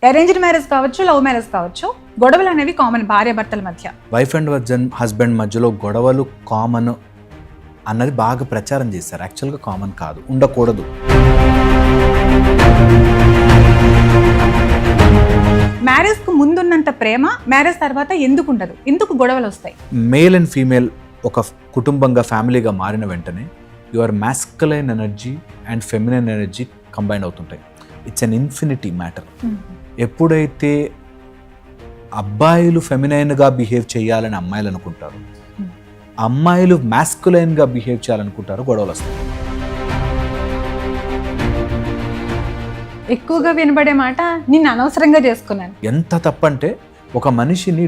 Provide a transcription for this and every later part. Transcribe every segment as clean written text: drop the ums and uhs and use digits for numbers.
Arranged marriage కావచ్చు, love marriage కావచ్చు, గొడవలు అనేవి కామన్ భార్యాభర్తల మధ్య. వైఫ్ అండ్ హస్బెండ్ మధ్యలో గొడవలు కామన్ అన్నది బాగా ప్రచారం చేశారు. యాక్చువల్గా కామన్ కాదు, ఉండకూడదు. మ్యారేజ్ కు ముందున్నంత ప్రేమ మ్యారేజ్ తర్వాత ఎందుకు ఉండదు? ఎందుకు గొడవలు వస్తాయి? మేల్ అండ్ ఫీమేల్ ఒక కుటుంబంగా ఫ్యామిలీగా మారిన వెంటనే your masculine energy and feminine energy combine అవుతుంటాయి. It's an infinity matter. ఎప్పుడైతే అబ్బాయిలు ఫెమినైన్గా బిహేవ్ చేయాలని అమ్మాయిలు అనుకుంటారు, అమ్మాయిలు మాస్కులైన్గా బిహేవ్ చేయాలనుకుంటారు, గొడవలు వస్తాయి. ఎక్కువగా వినబడే మాట, నిన్ను అనవసరంగా చేసుకున్నాను. ఎంత తప్పంటే ఒక మనిషిని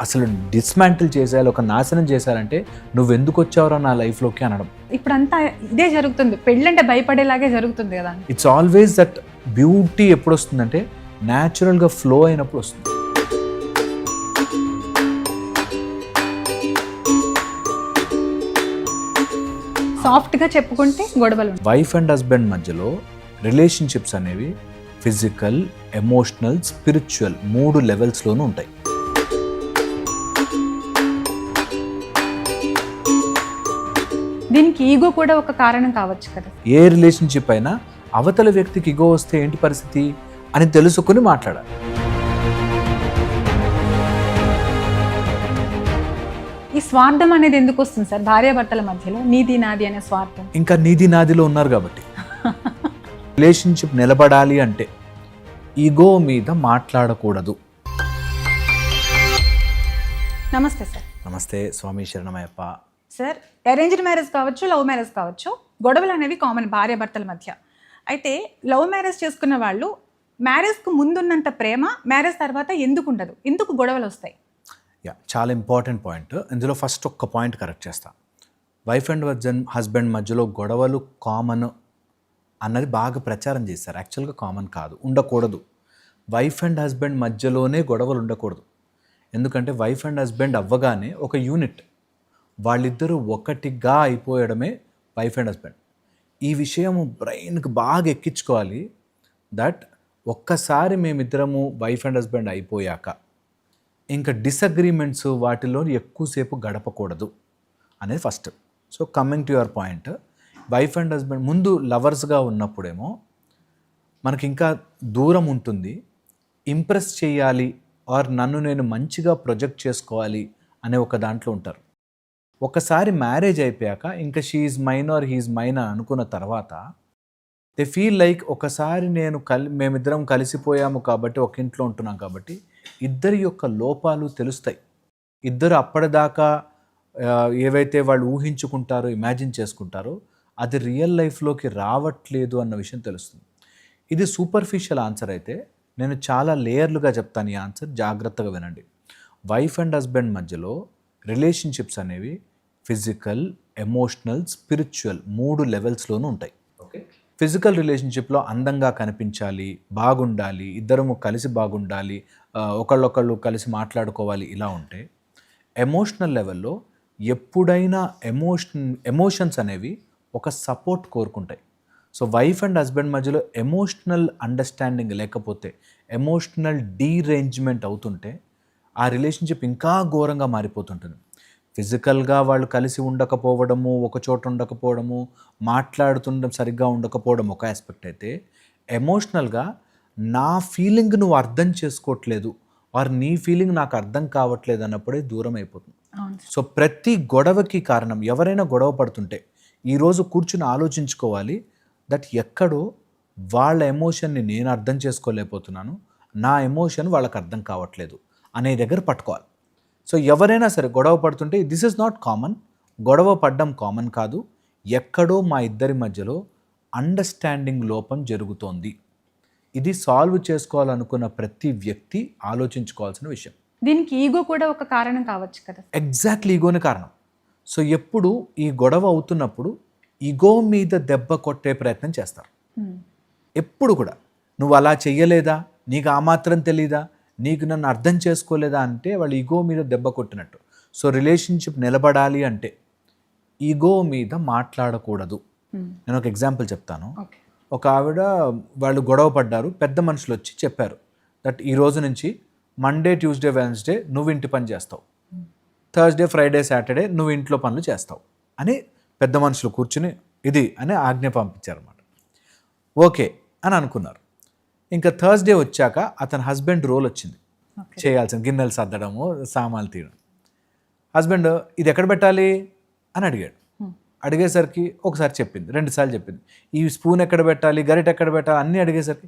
అసలు డిస్మాంటిల్ చేసేయాలి, ఒక నాశనం చేశారంటే నువ్వెందుకు వచ్చావురా నా లైఫ్లోకి అనడం. ఇప్పుడంతా ఇదే జరుగుతుంది. పెళ్ళంటే భయపడేలాగే జరుగుతుంది కదా. ఇట్స్ ఆల్వేస్ దట్ బ్యూటీ ఎప్పుడు వస్తుందంటే న్యాచురల్గా ఫ్లో అయినప్పుడు వస్తుంది. సాఫ్ట్గా చెప్పుకుంటే గొడవలు. వైఫ్ అండ్ హస్బెండ్ మధ్యలో రిలేషన్షిప్స్ అనేవి ఫిజికల్, ఎమోషనల్, స్పిరిచువల్ 3 లెవెల్స్లోనూ ఉంటాయి. దీనికి ఈగో కూడా ఒక కారణం కావచ్చు కదా. ఏ రిలేషన్షిప్ అయినా అవతల వ్యక్తికి ఈగో వస్తే ఏంటి పరిస్థితి అని తెలుసుకుని మాట్లాడాలి. ఈ స్వార్థం అనేది ఎందుకు వస్తుంది సార్ భార్యాభర్తల మధ్యలో? నీది నాది అనే స్వార్థం. ఇంకా నీది నాదిలో ఉన్నారు కాబట్టి. రిలేషన్షిప్ నిలబడాలి అంటే ఈగో మీద మాట్లాడకూడదు. నమస్తే సార్. నమస్తే, స్వామి శరణమయ్యప్ప. సార్, అరేంజ్డ్ మ్యారేజ్ కావచ్చు, లవ్ మ్యారేజ్ కావచ్చు, గొడవలు అనేవి కామన్ భార్యాభర్తల మధ్య. అయితే లవ్ మ్యారేజ్ చేసుకున్న వాళ్ళు మ్యారేజ్కు ముందున్నంత ప్రేమ మ్యారేజ్ తర్వాత ఎందుకు ఉండదు? ఎందుకు గొడవలు వస్తాయి? చాలా ఇంపార్టెంట్ పాయింట్. ఇందులో ఫస్ట్ ఒక్క పాయింట్ కరెక్ట్ చేస్తా. వైఫ్ అండ్ హస్బెండ్ మధ్యలో గొడవలు కామన్ అన్నది బాగా ప్రచారం చేశారు. యాక్చువల్గా కామన్ కాదు, ఉండకూడదు. వైఫ్ అండ్ హస్బెండ్ మధ్యలోనే గొడవలు ఉండకూడదు. ఎందుకంటే వైఫ్ అండ్ హస్బెండ్ అవ్వగానే ఒక యూనిట్, వాళ్ళిద్దరూ ఒకటిగా అయిపోయడమే వైఫ్ అండ్ హస్బెండ్. ఈ విషయము బ్రెయిన్కి బాగా ఎక్కించుకోవాలి. దట్ ఒక్కసారి మేమిద్దరము వైఫ్ అండ్ హస్బెండ్ అయిపోయాక ఇంకా డిసగ్రీమెంట్స్ వాటిలో ఎక్కువసేపు గడపకూడదు అనేది first. So coming to your point, wife and husband ముందు లవర్స్గా ఉన్నప్పుడేమో మనకి ఇంకా దూరం ఉంటుంది. ఇంప్రెస్ చేయాలి ఆర్ నన్ను నేను మంచిగా ప్రొజెక్ట్ చేసుకోవాలి అనే ఒక దాంట్లో ఉంటారు. ఒకసారి మ్యారేజ్ అయిపోయాక ఇంకా she is mine or he is mine అని అనుకున్న తర్వాత దే ఫీల్ లైక్ ఒకసారి మేమిద్దరం కలిసిపోయాము కాబట్టి, ఒక ఇంట్లో ఉంటున్నాం కాబట్టి ఇద్దరి యొక్క లోపాలు తెలుస్తాయి. ఇద్దరు అప్పటిదాకా ఏవైతే వాళ్ళు ఊహించుకుంటారో, ఇమాజిన్ చేసుకుంటారో అది రియల్ లైఫ్లోకి రావట్లేదు అన్న విషయం తెలుస్తుంది. ఇది సూపర్ఫిషియల్ ఆన్సర్ అయితే నేను చాలా లేయర్లుగా చెప్తాను. ఈ ఆన్సర్ జాగ్రత్తగా వినండి. వైఫ్ అండ్ హస్బెండ్ మధ్యలో రిలేషన్షిప్స్ అనేవి ఫిజికల్, ఎమోషనల్, స్పిరిచువల్ 3 లెవెల్స్లోనూ ఉంటాయి. ఫిజికల్ రిలేషన్షిప్లో అందంగా కనిపించాలి, బాగుండాలి, ఇద్దరము కలిసి బాగుండాలి, ఒకళ్ళొకళ్ళు కలిసి మాట్లాడుకోవాలి, ఇలా ఉంటే ఎమోషనల్ లెవెల్లో ఎప్పుడైనా ఎమోషన్స్ అనేవి ఒక సపోర్ట్ కోరుకుంటాయి. సో వైఫ్ అండ్ హస్బెండ్ మధ్యలో ఎమోషనల్ అండర్స్టాండింగ్ లేకపోతే, ఎమోషనల్ డీరేంజ్మెంట్ అవుతుంటే ఆ రిలేషన్షిప్ ఇంకా ఘోరంగా మారిపోతుంటుంది. ఫిజికల్గా వాళ్ళు కలిసి ఉండకపోవడము, ఒక చోట ఉండకపోవడము, మాట్లాడుతుండడం సరిగ్గా ఉండకపోవడం ఒక ఆస్పెక్ట్ అయితే, ఎమోషనల్గా నా ఫీలింగ్ నువ్వు అర్థం చేసుకోవట్లేదు ఆర్ నీ ఫీలింగ్ నాకు అర్థం కావట్లేదు అన్నప్పుడే దూరం అయిపోతుంది. సో ప్రతి గొడవకి కారణం, ఎవరైనా గొడవ పడుతుంటే ఈరోజు కూర్చుని ఆలోచించుకోవాలి దట్ ఎక్కడో వాళ్ళ ఎమోషన్ని నేను అర్థం చేసుకోలేకపోతున్నాను, నా ఎమోషన్ వాళ్ళకి అర్థం కావట్లేదు అనే దగ్గర పట్టుకోవాలి. సో ఎవరైనా సరే గొడవ పడుతుంటే దిస్ ఇస్ నాట్ కామన్, గొడవ పడ్డం కామన్ కాదు, ఎక్కడో మా ఇద్దరి మధ్యలో అండర్స్టాండింగ్ లోపం జరుగుతోంది. ఇది సాల్వ్ చేసుకోవాలనుకున్న ప్రతి వ్యక్తి ఆలోచించుకోవాల్సిన విషయం. దీనికి ఈగో కూడా ఒక కారణం కావచ్చు కదా. ఎగ్జాక్ట్లీ, ఈగోనే కారణం. సో ఎప్పుడు ఈ గొడవ అవుతున్నప్పుడు ఈగో మీద దెబ్బ కొట్టే ప్రయత్నం చేస్తారు. ఎప్పుడు కూడా నువ్వు అలా చెయ్యలేదా, నీకు ఆ మాత్రం తెలీదా, నీకు నన్ను అర్థం చేసుకోలేదా అంటే వాళ్ళు ఈగో మీద దెబ్బ కొట్టినట్టు. సో రిలేషన్షిప్ నిలబడాలి అంటే ఈగో మీద మాట్లాడకూడదు. నేను ఒక ఎగ్జాంపుల్ చెప్తాను. ఒక ఆవిడ, వాళ్ళు గొడవ పడ్డారు, పెద్ద మనుషులు వచ్చి చెప్పారు దట్ ఈ రోజు నుంచి మండే ట్యూస్డే వెన్స్డే నువ్వు ఇంటి పని చేస్తావు, థర్స్డే ఫ్రైడే సాటర్డే నువ్వు ఇంట్లో పనులు చేస్తావు అని పెద్ద మనుషులు కూర్చుని ఇది అని ఆజ్ఞ పంపించారన్నమాట. ఓకే అని అనుకున్నారు. ఇంకా థర్స్డే వచ్చాక అతని హస్బెండ్ రోల్ వచ్చింది, చేయాల్సిన గిన్నెలు సర్దడము, సామాన్లు తీయడం. హస్బెండ్ ఇది ఎక్కడ పెట్టాలి అని అడిగాడు. అడిగేసరికి ఒకసారి చెప్పింది, 2 సార్లు చెప్పింది. ఈ స్పూన్ ఎక్కడ పెట్టాలి, గరిట ఎక్కడ పెట్టాలి అన్నీ అడిగేసరికి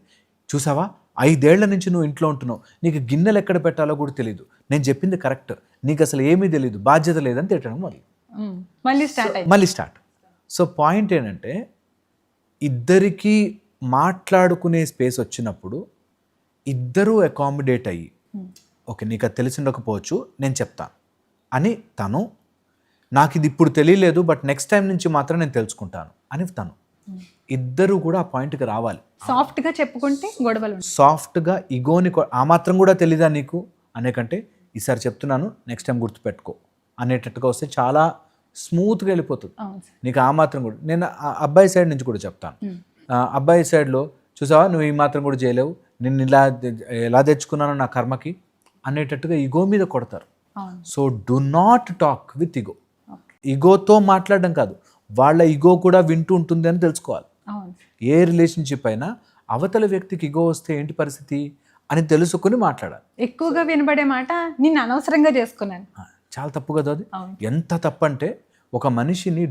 చూసావా 5 ఏళ్ల నుంచి నువ్వు ఇంట్లో ఉంటున్నావు, నీకు గిన్నెలు ఎక్కడ పెట్టాలో కూడా తెలియదు, నేను చెప్పింది కరెక్ట్, నీకు అసలు ఏమీ తెలియదు, బాధ్యత లేదని తిట్టడం మళ్ళీ స్టార్ట్. సో పాయింట్ ఏంటంటే ఇద్దరికీ మాట్లాడుకునే స్పేస్ వచ్చినప్పుడు ఇద్దరూ అకామిడేట్ అయ్యి ఓకే నీకు అది తెలిసి ఉండకపోవచ్చు నేను చెప్తాను అని తను, నాకు ఇది ఇప్పుడు తెలియలేదు బట్ నెక్స్ట్ టైం నుంచి మాత్రం నేను తెలుసుకుంటాను అని తను, ఇద్దరు కూడా ఆ పాయింట్కి రావాలి. సాఫ్ట్గా చెప్పుకుంటే గొడవలు, సాఫ్ట్గా ఇగోని ఆ మాత్రం కూడా తెలీదా నీకు అనే కంటే ఈసారి చెప్తున్నాను నెక్స్ట్ టైం గుర్తుపెట్టుకో అనేటట్టుగా వస్తే చాలా స్మూత్గా వెళ్ళిపోతుంది. నీకు ఆ మాత్రం కూడా, నేను అబ్బాయి సైడ్ నుంచి కూడా చెప్తాను. అబ్బాయి సైడ్లో చూసావా నువ్వు ఈ మాత్రం కూడా చేయలేవు, నిన్ను ఎలా తెచ్చుకున్నాను నా కర్మకి అనేటట్టుగా ఇగో మీద కొడతారు. So do not talk with ego. ఇగోతో మాట్లాడడం కాదు, వాళ్ళ ఇగో కూడా వింటూ ఉంటుంది అని తెలుసుకోవాలి. ఏ రిలేషన్షిప్ అయినా అవతల వ్యక్తికి ఇగో వస్తే ఏంటి పరిస్థితి అని తెలుసుకుని మాట్లాడాలి. ఎక్కువగా వినబడే మాట నిన్ను అనవసరంగా చేసుకున్నాను, చాలా తప్పు కదా అది. ఎంత తప్పు అంటే ఒక మనిషిని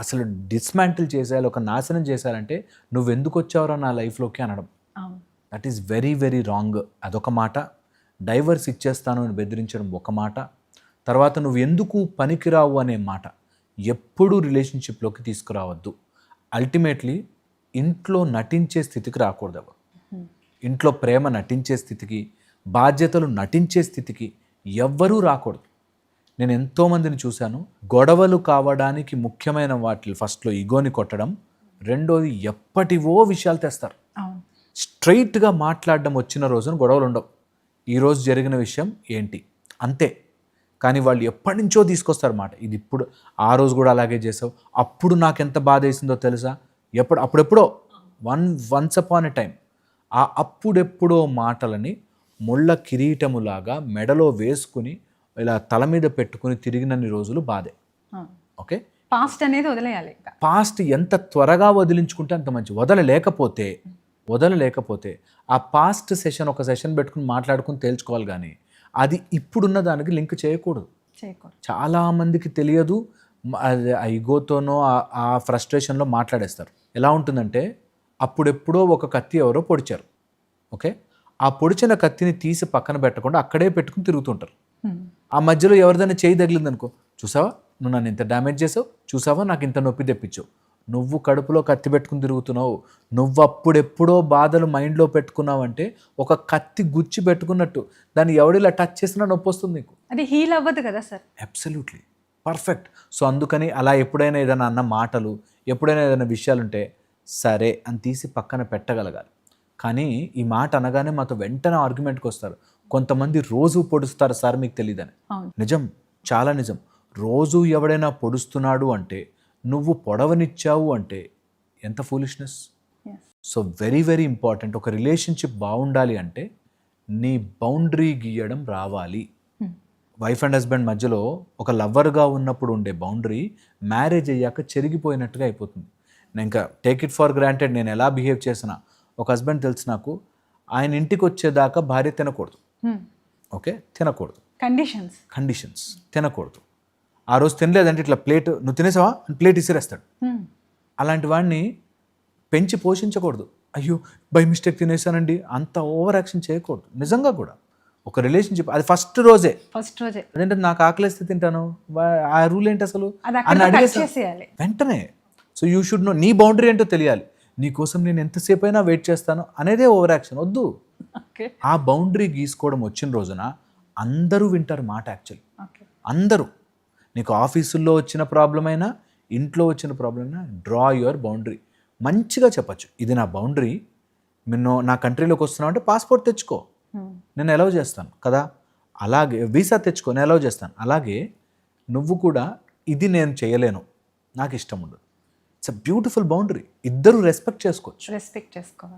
అసలు డిస్మాంటిల్ చేసేయాలి, ఒక నాశనం చేశారంటే నువ్వు ఎందుకు వచ్చావురా నా లైఫ్లోకి అనడం, that is very very wrong. అదొక మాట. డైవర్స్ ఇచ్చేస్తాను అని బెదిరించడం ఒక మాట. తర్వాత నువ్వు ఎందుకు పనికిరావు అనే మాట ఎప్పుడూ రిలేషన్షిప్లోకి తీసుకురావద్దు. అల్టిమేట్లీ ఇంట్లో నటించే స్థితికి రాకూడదు ఎవరు. ఇంట్లో ప్రేమ నటించే స్థితికి, బాధ్యతలు నటించే స్థితికి ఎవ్వరూ రాకూడదు. నేను ఎంతోమందిని చూశాను, గొడవలు కావడానికి ముఖ్యమైన వాటి ఫస్ట్లో ఇగోని కొట్టడం, రెండోది ఎప్పటివో విషయాలు తెస్తారు. స్ట్రైట్గా మాట్లాడడం వచ్చిన రోజున గొడవలు ఉండవు. ఈరోజు జరిగిన విషయం ఏంటి అంతే. కానీ వాళ్ళు ఎప్పటి నుంచో తీసుకొస్తారు మాట, ఇది ఇప్పుడు ఆ రోజు కూడా అలాగే చేసావు, అప్పుడు నాకు ఎంత బాధ వేసిందో తెలుసా, అప్పుడెప్పుడో వన్స్ అపాన్ ఎ టైం ఆ అప్పుడెప్పుడో మాటలని ముళ్ళ కిరీటములాగా మెడలో వేసుకుని ఇలా తల మీద పెట్టుకుని తిరిగినన్ని రోజులు బాధే. ఓకే, పాస్ట్ అనేది వదిలేయాలి. పాస్ట్ ఎంత త్వరగా వదిలించుకుంటే అంత మంచి. వదలలేకపోతే ఆ పాస్ట్ సెషన్ ఒక సెషన్ పెట్టుకుని మాట్లాడుకుని తేల్చుకోవాలి, కానీ అది ఇప్పుడున్న దానికి లింక్ చేయకూడదు. చాలామందికి తెలియదు, ఆ ఈగోతోనో ఆ ఫ్రస్ట్రేషన్లో మాట్లాడేస్తారు. ఎలా ఉంటుందంటే అప్పుడెప్పుడో ఒక కత్తి ఎవరో పొడిచారు, ఓకే, ఆ పొడిచిన కత్తిని తీసి పక్కన పెట్టకుండా అక్కడే పెట్టుకుని తిరుగుతుంటారు. ఆ మధ్యలో ఎవరిదైనా చేయి తగిలిందనుకో, చూసావా నువ్వు నన్ను ఇంత డ్యామేజ్ చేసావు, చూసావా నాకు ఇంత నొప్పి తెప్పించావు, నువ్వు కడుపులో కత్తి పెట్టుకుని తిరుగుతున్నావు, నువ్వు అప్పుడెప్పుడో బాధలు మైండ్లో పెట్టుకున్నావంటే ఒక కత్తి గుచ్చి పెట్టుకున్నట్టు, దాన్ని ఎవడిలా టచ్ చేసినా నొప్పి వస్తుంది నీకు. అది హీల్ అవ్వదు కదా సార్. Absolutely perfect. సో అందుకని అలా ఎప్పుడైనా ఏదైనా అన్న మాటలు, ఎప్పుడైనా ఏదైనా విషయాలుంటే సరే అని తీసి పక్కన పెట్టగలగాలి. కానీ ఈ మాట అనగానే మాతో వెంటనే ఆర్గ్యుమెంట్కి వస్తారు. కొంతమంది రోజు పొడుస్తారు సార్ మీకు తెలియదని. నిజం, చాలా నిజం. రోజు ఎవడైనా పొడుస్తున్నాడు అంటే, నువ్వు పొడవనిచ్చావు అంటే ఎంత foolishness. So very very important. ఒక రిలేషన్షిప్ బాగుండాలి అంటే నీ బౌండరీ గీయడం రావాలి. వైఫ్ అండ్ హస్బెండ్ మధ్యలో ఒక లవ్వర్గా ఉన్నప్పుడు ఉండే బౌండరీ మ్యారేజ్ అయ్యాక చెరిగిపోయినట్టుగా అయిపోతుంది. నేను ఇంకా టేక్ ఇట్ ఫర్ గ్రాంటెడ్, నేను ఎలా బిహేవ్ చేసినా ఒక హస్బెండ్ తెలుసు నాకు, ఆయన ఇంటికి వచ్చేదాకా భార్య తినకూడదు, ఓకే, తినకూడదు, కండిషన్స్ తినకూడదు. ఆ రోజు తినలేదంటే ఇట్లా ప్లేట్ నువ్వు తినేసావా అని ప్లేట్ ఇసిరేస్తాడు. అలాంటి వాడిని పెంచి పోషించకూడదు. అయ్యో బై మిస్టేక్ తినేసానండి అంత ఓవర్ యాక్షన్ చేయకూడదు. నిజంగా కూడా ఒక రిలేషన్షిప్ అది ఫస్ట్ రోజే అదేంటే నాకు ఆకలిస్తే తింటాను, ఆ రూల్ ఏంటి అసలు అని అడిగేసేయాలి వెంటనే. సో యూ షుడ్ నో, నీ బౌండరీ ఏంటో తెలియాలి. నీ కోసం నేను ఎంతసేపు అయినా వెయిట్ చేస్తాను అనేదే ఓవర్ యాక్షన్ వద్దు. ఆ బౌండరీ గీసుకోవడం వచ్చిన రోజున అందరూ వింటారు మాట. యాక్చువల్లీ అందరూ, నీకు ఆఫీసుల్లో వచ్చిన ప్రాబ్లం అయినా ఇంట్లో వచ్చిన ప్రాబ్లం అయినా డ్రా యువర్ బౌండరీ. మంచిగా చెప్పచ్చు, ఇది నా బౌండరీ, నేను నా కంట్రీలోకి వస్తున్నావు అంటే పాస్పోర్ట్ తెచ్చుకో, నేను అలౌ చేస్తాను కదా, అలాగే వీసా తెచ్చుకో, నేను అలౌ చేస్తాను. అలాగే నువ్వు కూడా ఇది నేను చేయలేను, నాకు ఇష్టం ఉండదు. It's a beautiful boundary. ఇద్దరు రెస్పెక్ట్ చేసుకోవచ్చు.